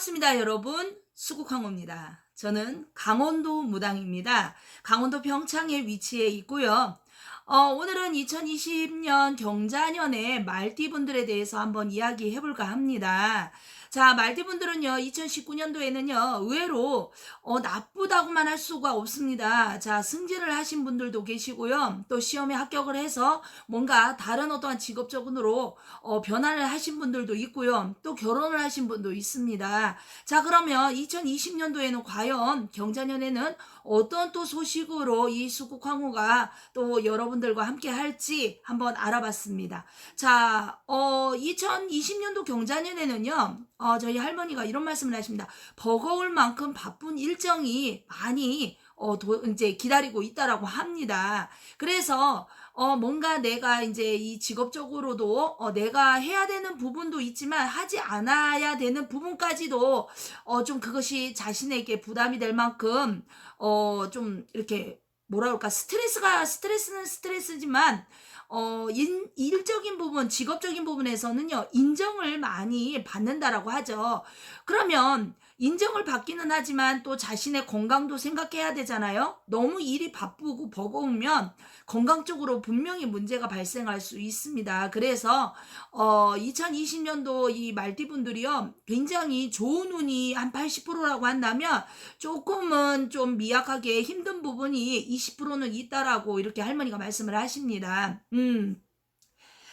반갑습니다, 여러분. 수국항호입니다. 저는 강원도 무당입니다. 강원도 평창에 위치해 있고요. 오늘은 2020년 경자년의 말띠분들에 대해서 한번 이야기해 볼까 합니다. 자, 말띠분들은요, 2019년도에는요, 의외로 나쁘다고만 할 수가 없습니다. 자, 승진을 하신 분들도 계시고요. 또 시험에 합격을 해서 뭔가 다른 어떠한 직업적으로 변화를 하신 분들도 있고요. 또 결혼을 하신 분도 있습니다. 자, 그러면 2020년도에는 과연 경자년에는 어떤 또 소식으로 이 수국황후가 또 여러분들과 함께 할지 한번 알아봤습니다. 자, 2020년도 경자년에는요, 저희 할머니가 이런 말씀을 하십니다. 버거울 만큼 바쁜 일정이 많이 이제 기다리고 있다라고 합니다. 그래서 뭔가 내가 이제 이 직업적으로도 내가 해야 되는 부분도 있지만 하지 않아야 되는 부분까지도 좀 그것이 자신에게 부담이 될 만큼 좀 이렇게 뭐라 그럴까, 스트레스는 스트레스지만 일적인 부분, 직업적인 부분에서는요, 인정을 많이 받는다라고 하죠. 그러면 인정을 받기는 하지만 또 자신의 건강도 생각해야 되잖아요. 너무 일이 바쁘고 버거우면 건강 쪽으로 분명히 문제가 발생할 수 있습니다. 그래서 2020년도 이 말띠분들이요, 굉장히 좋은 운이 한 80%라고 한다면 조금은 좀 미약하게 힘든 부분이 20%는 있다라고 이렇게 할머니가 말씀을 하십니다.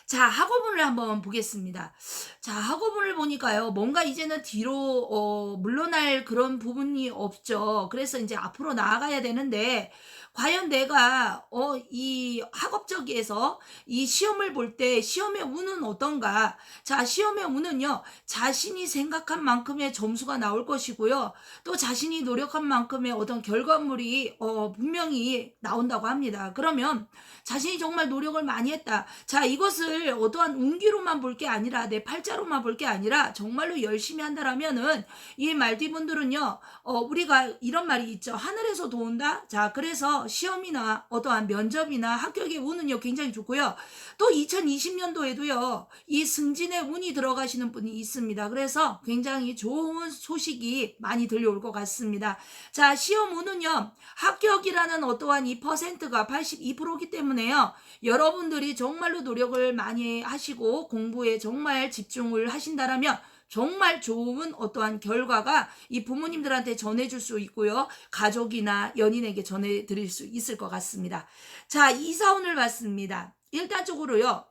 자, 학업운을 한번 보겠습니다. 자, 학업운을 보니까요, 뭔가 이제는 뒤로 물러날 그런 부분이 없죠. 그래서 이제 앞으로 나아가야 되는데, 과연 내가 이 학업적에서 이 시험을 볼 때 시험의 운은 어떤가? 자, 시험의 운은요, 자신이 생각한 만큼의 점수가 나올 것이고요, 또 자신이 노력한 만큼의 어떤 결과물이 분명히 나온다고 합니다. 그러면 자신이 정말 노력을 많이 했다. 자, 이것을 어떠한 운기로만 볼 게 아니라, 내 팔자로만 볼 게 아니라 정말로 열심히 한다라면은 이 말띠분들은요, 우리가 이런 말이 있죠. 하늘에서 도운다. 자, 그래서 시험이나 어떠한 면접이나 합격의 운은요, 굉장히 좋고요. 또 2020년도에도요, 이 승진의 운이 들어가시는 분이 있습니다. 그래서 굉장히 좋은 소식이 많이 들려올 것 같습니다. 자, 시험 운은요, 합격이라는 어떠한 이 퍼센트가 82%이기 때문에요, 여러분들이 정말로 노력을 많이 하시고 공부에 정말 집중을 하신다라면 정말 좋은 어떠한 결과가 이 부모님들한테 전해줄 수 있고요, 가족이나 연인에게 전해드릴 수 있을 것 같습니다. 자, 이사운을 봤습니다. 일단적으로요,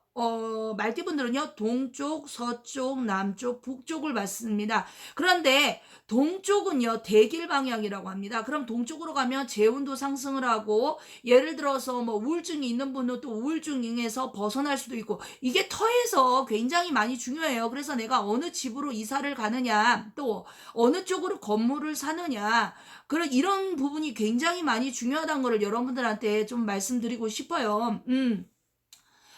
말띠분들은요, 동쪽, 서쪽, 남쪽, 북쪽을 봤습니다. 그런데 동쪽은요, 대길 방향이라고 합니다. 그럼 동쪽으로 가면 재운도 상승을 하고, 예를 들어서 뭐 우울증이 있는 분은 또 우울증에서 벗어날 수도 있고, 이게 터에서 굉장히 많이 중요해요. 그래서 내가 어느 집으로 이사를 가느냐, 또 어느 쪽으로 건물을 사느냐, 그런 이런 부분이 굉장히 많이 중요하다는 거를 여러분들한테 좀 말씀드리고 싶어요.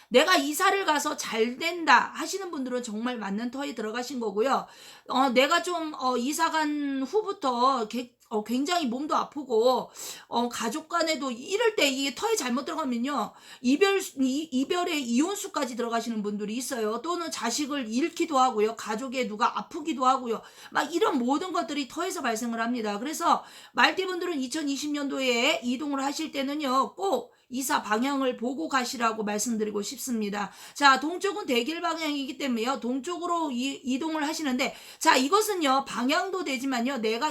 내가 이사를 가서 잘 된다 하시는 분들은 정말 맞는 터에 들어가신 거고요. 내가 좀 이사 간 후부터 굉장히 몸도 아프고 가족 간에도 이럴 때 이게 터에 잘못 들어가면요, 이별의 이혼수까지 들어가시는 분들이 있어요. 또는 자식을 잃기도 하고요, 가족에 누가 아프기도 하고요, 막 이런 모든 것들이 터에서 발생을 합니다. 그래서 말띠분들은 2020년도에 이동을 하실 때는요, 꼭 이사 방향을 보고 가시라고 말씀드리고 싶습니다. 자, 동쪽은 대길 방향이기 때문에요, 동쪽으로 이동을 하시는데, 자, 이것은요, 방향도 되지만요, 내가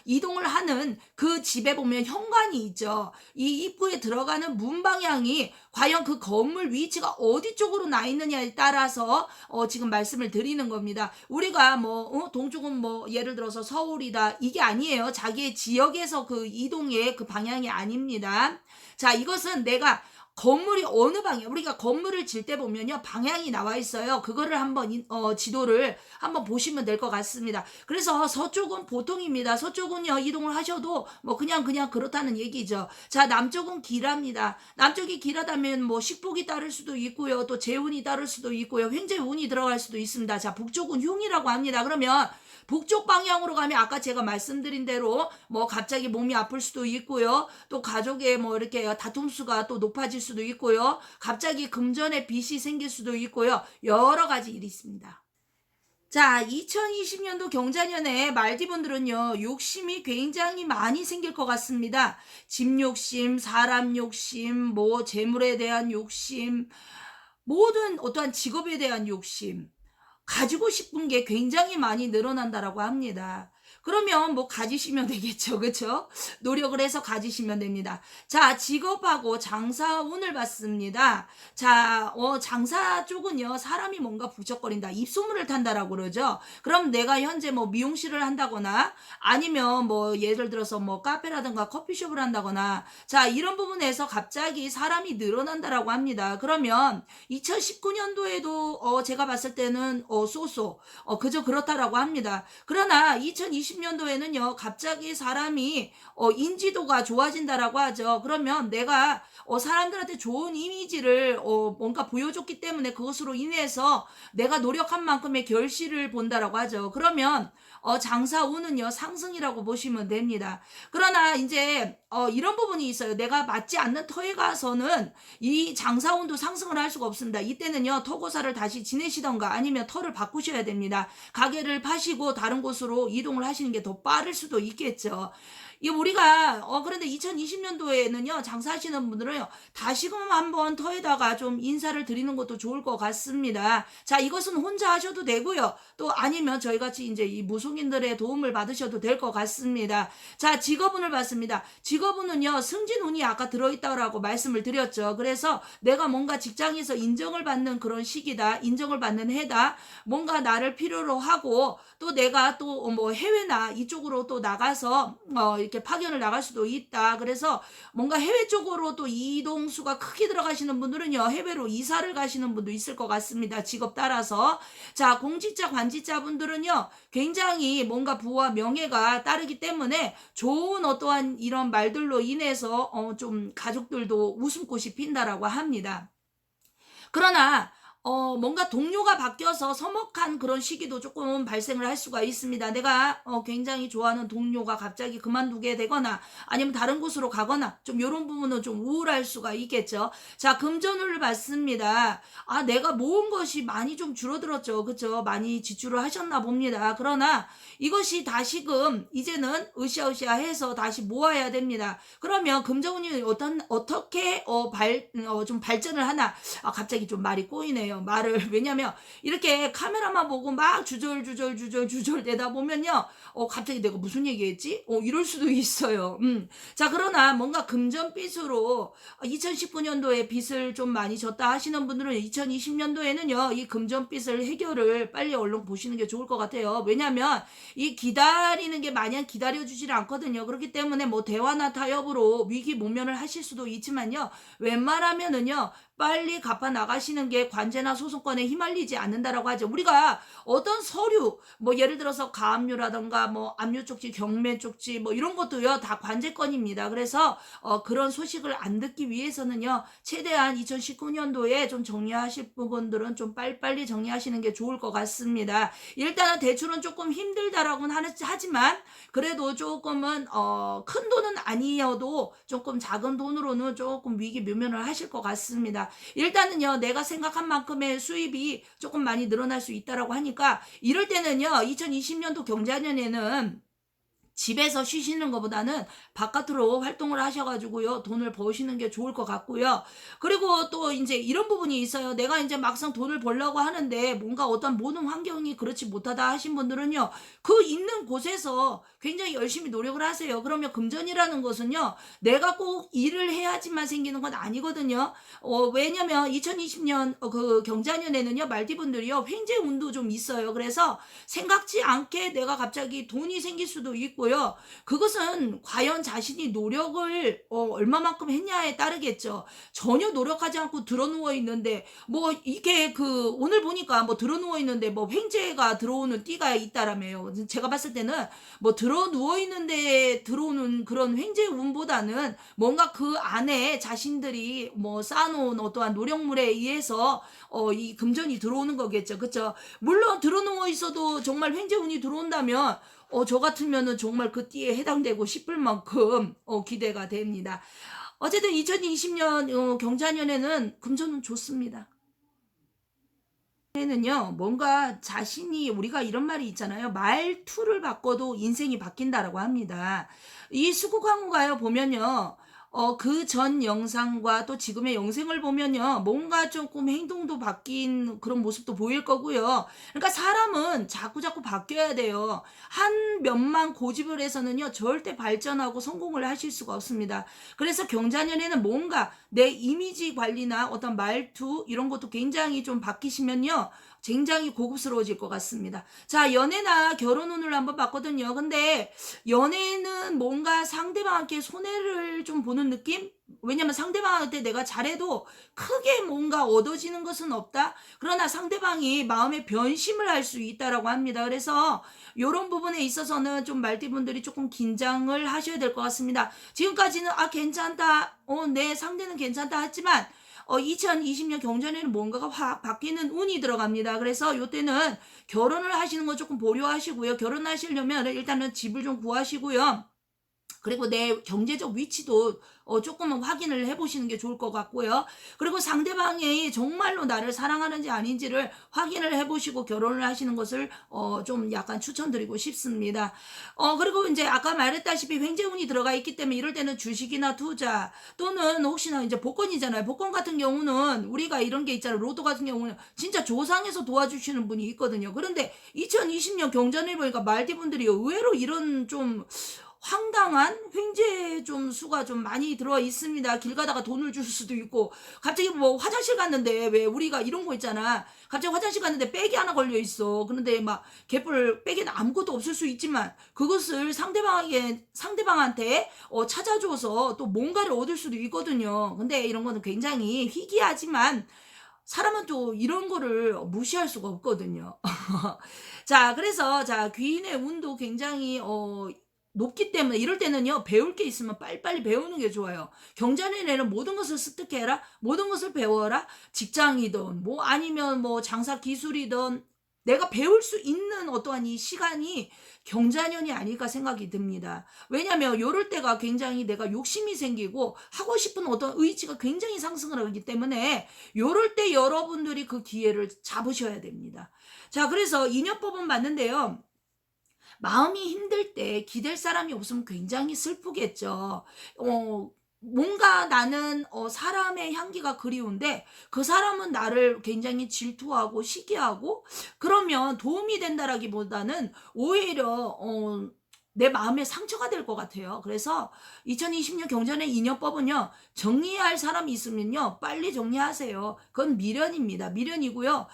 이동을 하는 그 집에 보면 현관이 있죠. 이 입구에 들어가는 문 방향이 과연 그 건물 위치가 어디 쪽으로 나 있느냐에 따라서 지금 말씀을 드리는 겁니다. 우리가 뭐 동쪽은 뭐 예를 들어서 서울이다, 이게 아니에요. 자기의 지역에서 그 이동의 그 방향이 아닙니다. 자, 이것은 내가 건물이 어느 방향, 우리가 건물을 질 때 보면요, 방향이 나와 있어요. 그거를 한번 지도를 한번 보시면 될 것 같습니다. 그래서 서쪽은 보통입니다. 서쪽은요, 이동을 하셔도 뭐 그냥 그렇다는 얘기죠. 자, 남쪽은 길합니다. 남쪽이 길하다면 뭐 식복이 따를 수도 있고요, 또 재운이 따를 수도 있고요, 횡재운이 들어갈 수도 있습니다. 자, 북쪽은 흉이라고 합니다. 그러면 북쪽 방향으로 가면 아까 제가 말씀드린 대로 뭐 갑자기 몸이 아플 수도 있고요, 또 가족의 뭐 이렇게 다툼수가 또 높아질 수도 있고요, 갑자기 금전에 빚이 생길 수도 있고요, 여러 가지 일이 있습니다. 자, 2020년도 경자년에 말디분들은요, 욕심이 굉장히 많이 생길 것 같습니다. 집 욕심, 사람 욕심, 뭐, 재물에 대한 욕심, 모든 어떠한 직업에 대한 욕심, 가지고 싶은 게 굉장히 많이 늘어난다라고 합니다. 그러면 뭐 가지시면 되겠죠. 그렇죠? 노력을 해서 가지시면 됩니다. 자, 직업하고 장사 운을 봤습니다. 자, 장사 쪽은요. 사람이 뭔가 부쩍거린다. 입소문을 탄다라고 그러죠. 그럼 내가 현재 뭐 미용실을 한다거나 아니면 뭐 예를 들어서 뭐 카페라든가 커피숍을 한다거나 자, 이런 부분에서 갑자기 사람이 늘어난다라고 합니다. 그러면 2019년도에도 제가 봤을 때는 쏘쏘 그저 그렇다라고 합니다. 그러나 2020년도에는요 갑자기 사람이 인지도가 좋아진다라고 하죠. 그러면 내가 사람들한테 좋은 이미지를 뭔가 보여줬기 때문에 그것으로 인해서 내가 노력한 만큼의 결실을 본다라고 하죠. 그러면 장사 운은요 상승이라고 보시면 됩니다. 그러나 이제 이런 부분이 있어요. 내가 맞지 않는 터에 가서는 이 장사 운도 상승을 할 수가 없습니다. 이때는요 터고사를 다시 지내시던가 아니면 터를 바꾸셔야 됩니다. 가게를 파시고 다른 곳으로 이동을 하시는 게 더 빠를 수도 있겠죠. 이 우리가 그런데 2020년도에는요 장사하시는 분들은요 다시금 한번 터에다가 좀 인사를 드리는 것도 좋을 것 같습니다. 자, 이것은 혼자 하셔도 되고요. 또 아니면 저희 같이 이제 이 무속인들의 도움을 받으셔도 될 것 같습니다. 자, 직업운을 봤습니다. 직업운은요 승진운이 아까 들어있다고 말씀을 드렸죠. 그래서 내가 뭔가 직장에서 인정을 받는 그런 시기다, 인정을 받는 해다, 뭔가 나를 필요로 하고 또 내가 또 뭐 해외나 이쪽으로 또 나가서 이렇게 파견을 나갈 수도 있다. 그래서 뭔가 해외 쪽으로 또 이동수가 크게 들어가시는 분들은요 해외로 이사를 가시는 분도 있을 것 같습니다. 직업 따라서. 자, 공직자 관직자 분들은요 굉장히 뭔가 부와 명예가 따르기 때문에 좋은 어떠한 이런 말들로 인해서 좀 가족들도 웃음꽃이 핀다라고 합니다. 그러나 뭔가 동료가 바뀌어서 서먹한 그런 시기도 조금 발생을 할 수가 있습니다. 내가 굉장히 좋아하는 동료가 갑자기 그만두게 되거나 아니면 다른 곳으로 가거나 좀 이런 부분은 좀 우울할 수가 있겠죠. 자, 금전운을 봤습니다. 아, 내가 모은 것이 많이 좀 줄어들었죠. 그렇죠? 많이 지출을 하셨나 봅니다. 그러나 이것이 다시금 이제는 으쌰으쌰해서 다시 모아야 됩니다. 그러면 금전운이 어떻게 좀 발전을 하나? 아, 갑자기 좀 말이 꼬이네요. 말을 왜냐면 이렇게 카메라만 보고 막 주절주절 대다 보면요 갑자기 내가 무슨 얘기했지? 이럴 수도 있어요. 자, 그러나 뭔가 금전빚으로 2019년도에 빚을 좀 많이 졌다 하시는 분들은 2020년도에는요 이 금전빚을 해결을 빨리 얼른 보시는 게 좋을 것 같아요. 왜냐면 이 기다리는 게 마냥 기다려주질 않거든요. 그렇기 때문에 뭐 대화나 타협으로 위기 모면을 하실 수도 있지만요 웬만하면은요 빨리 갚아 나가시는 게 관제나 소송권에 휘말리지 않는다라고 하죠. 우리가 어떤 서류, 뭐 예를 들어서 가압류라던가 뭐 압류 쪽지, 경매 쪽지 뭐 이런 것도요 다 관제권입니다. 그래서 그런 소식을 안 듣기 위해서는요 최대한 2019년도에 좀 정리하실 부분들은 좀 빨리빨리 정리하시는 게 좋을 것 같습니다. 일단은 대출은 조금 힘들다라고는 하지만 그래도 조금은 큰 돈은 아니어도 조금 작은 돈으로는 조금 위기 묘면을 하실 것 같습니다. 일단은요 내가 생각한 만큼의 수입이 조금 많이 늘어날 수 있다라고 하니까 이럴 때는요 2020년도 경자년에는 집에서 쉬시는 것보다는 바깥으로 활동을 하셔가지고요 돈을 버시는 게 좋을 것 같고요. 그리고 또 이제 이런 부분이 있어요. 내가 이제 막상 돈을 벌려고 하는데 뭔가 어떤 모든 환경이 그렇지 못하다 하신 분들은요 그 있는 곳에서 굉장히 열심히 노력을 하세요. 그러면 금전이라는 것은요 내가 꼭 일을 해야지만 생기는 건 아니거든요. 왜냐면 2020년 그 경자년에는요 말띠분들이요 횡재 운도 좀 있어요. 그래서 생각지 않게 내가 갑자기 돈이 생길 수도 있고 고요. 그것은 과연 자신이 노력을 얼마만큼 했냐에 따르겠죠. 전혀 노력하지 않고 드러누워 있는데 뭐 이게 그 오늘 보니까 뭐 드러누워 있는데 뭐 횡재가 들어오는 띠가 있다라며요. 제가 봤을 때는 뭐 드러누워 있는데 들어오는 그런 횡재 운보다는 뭔가 그 안에 자신들이 뭐 쌓아놓은 어떠한 노력물에 의해서 이 금전이 들어오는 거겠죠. 그렇죠? 물론 드러누워 있어도 정말 횡재 운이 들어온다면 저 같으면은 정말 그 띠에 해당되고 싶을 만큼 기대가 됩니다. 어쨌든 2020년 경자년에는 금전은 좋습니다. 에는요, 뭔가 자신이, 우리가 이런 말이 있잖아요. 말투를 바꿔도 인생이 바뀐다라고 합니다. 이 수국황후가요, 보면요. 그 전 영상과 또 지금의 영생을 보면요. 뭔가 조금 행동도 바뀐 그런 모습도 보일 거고요. 그러니까 사람은 자꾸자꾸 바뀌어야 돼요. 한 면만 고집을 해서는요. 절대 발전하고 성공을 하실 수가 없습니다. 그래서 경자년에는 뭔가 내 이미지 관리나 어떤 말투 이런 것도 굉장히 좀 바뀌시면요. 굉장히 고급스러워질 것 같습니다. 자, 연애나 결혼 운을 한번 봤거든요. 근데 연애는 뭔가 상대방한테 손해를 좀 보는 느낌? 왜냐면 상대방한테 내가 잘해도 크게 뭔가 얻어지는 것은 없다. 그러나 상대방이 마음의 변심을 할 수 있다라고 합니다. 그래서 이런 부분에 있어서는 좀 말띠분들이 조금 긴장을 하셔야 될 것 같습니다. 지금까지는 괜찮다. 내 상대는 괜찮다 했지만 2020년 경전에는 뭔가가 확 바뀌는 운이 들어갑니다. 그래서 이때는 결혼을 하시는 거 조금 보류하시고요. 결혼하시려면 일단은 집을 좀 구하시고요. 그리고 내 경제적 위치도 조금은 확인을 해보시는 게 좋을 것 같고요. 그리고 상대방이 정말로 나를 사랑하는지 아닌지를 확인을 해보시고 결혼을 하시는 것을 좀 약간 추천드리고 싶습니다. 그리고 이제 아까 말했다시피 횡재운이 들어가 있기 때문에 이럴 때는 주식이나 투자 또는 혹시나 이제 복권이잖아요. 복권 같은 경우는 우리가 이런 게 있잖아요. 로또 같은 경우는 진짜 조상에서 도와주시는 분이 있거든요. 그런데 2020년 경전을 보니까 말띠분들이 의외로 이런 좀 황당한 횡재 좀 수가 좀 많이 들어 있습니다. 길 가다가 돈을 줄 수도 있고, 갑자기 뭐 화장실 갔는데, 왜 우리가 이런 거 있잖아. 갑자기 화장실 갔는데 백이 하나 걸려 있어. 그런데 막 개뿔 백에는 아무것도 없을 수 있지만 그것을 상대방한테 찾아줘서 또 뭔가를 얻을 수도 있거든요. 근데 이런 거는 굉장히 희귀하지만 사람은 또 이런 거를 무시할 수가 없거든요. 자, 그래서 자, 귀인의 운도 굉장히 높기 때문에 이럴 때는요, 배울 게 있으면 빨리빨리 배우는 게 좋아요. 경자년에는 모든 것을 습득해라, 모든 것을 배워라. 직장이든 뭐 아니면 뭐 장사 기술이든 내가 배울 수 있는 어떠한 이 시간이 경자년이 아닐까 생각이 듭니다. 왜냐하면 요럴 때가 굉장히 내가 욕심이 생기고 하고 싶은 어떤 의지가 굉장히 상승을 하기 때문에 요럴 때 여러분들이 그 기회를 잡으셔야 됩니다. 자, 그래서 인연법은 맞는데요. 마음이 힘들 때 기댈 사람이 없으면 굉장히 슬프겠죠. 뭔가 나는 사람의 향기가 그리운데 그 사람은 나를 굉장히 질투하고 시기하고 그러면 도움이 된다라기보다는 오히려 내 마음에 상처가 될 것 같아요. 그래서 2020년 경전의 인연법은요. 정리할 사람이 있으면요. 빨리 정리하세요. 그건 미련입니다. 미련이고요.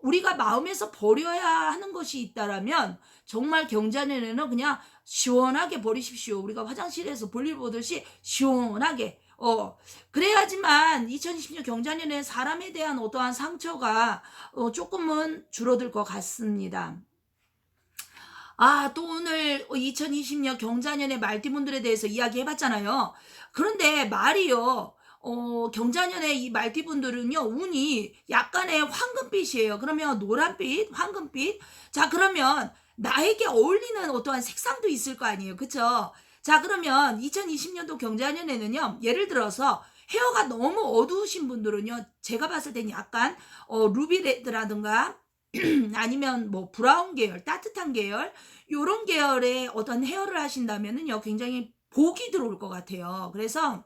우리가 마음에서 버려야 하는 것이 있다라면 정말 경자년에는 그냥 시원하게 버리십시오. 우리가 화장실에서 볼일 보듯이 시원하게. 그래야지만 2020년 경자년에 사람에 대한 어떠한 상처가 조금은 줄어들 것 같습니다. 또 오늘 2020년 경자년의 말띠분들에 대해서 이야기해봤잖아요. 그런데 말이요. 경자년의 이 말띠분들은요, 운이 약간의 황금빛이에요. 그러면 노란빛, 황금빛. 자, 그러면 나에게 어울리는 어떠한 색상도 있을 거 아니에요. 그쵸? 자, 그러면 2020년도 경자년에는요, 예를 들어서 헤어가 너무 어두우신 분들은요, 제가 봤을 때는 약간, 루비레드라든가, 아니면 뭐 브라운 계열, 따뜻한 계열, 요런 계열의 어떤 헤어를 하신다면은요, 굉장히 복이 들어올 것 같아요. 그래서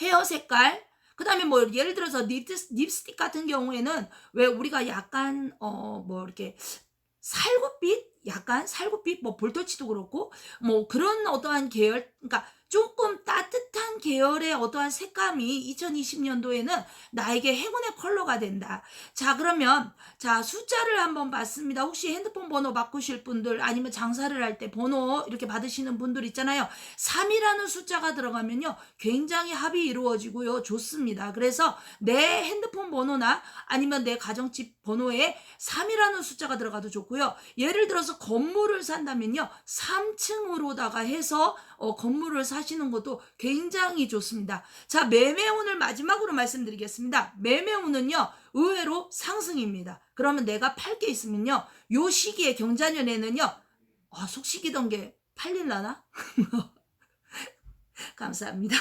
헤어 색깔, 그 다음에 뭐 예를 들어서 립스틱 같은 경우에는 왜 우리가 약간 뭐 이렇게 살구빛, 약간 살구빛, 뭐 볼터치도 그렇고 뭐 그런 어떠한 계열, 그러니까 조금 따뜻한 계열의 어떠한 색감이 2020년도에는 나에게 행운의 컬러가 된다. 자, 그러면 자, 숫자를 한번 봤습니다. 혹시 핸드폰 번호 바꾸실 분들 아니면 장사를 할 때 번호 이렇게 받으시는 분들 있잖아요. 3이라는 숫자가 들어가면요, 굉장히 합이 이루어지고요, 좋습니다. 그래서 내 핸드폰 번호나 아니면 내 가정집 번호에 3이라는 숫자가 들어가도 좋고요. 예를 들어서 건물을 산다면요, 3층으로다가 해서 건물을 사시는 것도 굉장히 좋습니다. 자, 매매운을 마지막으로 말씀드리겠습니다. 매매운은요, 의외로 상승입니다. 그러면 내가 팔 게 있으면요, 요 시기에 경자년에는요, 속 시키던 게 팔릴라나? 감사합니다.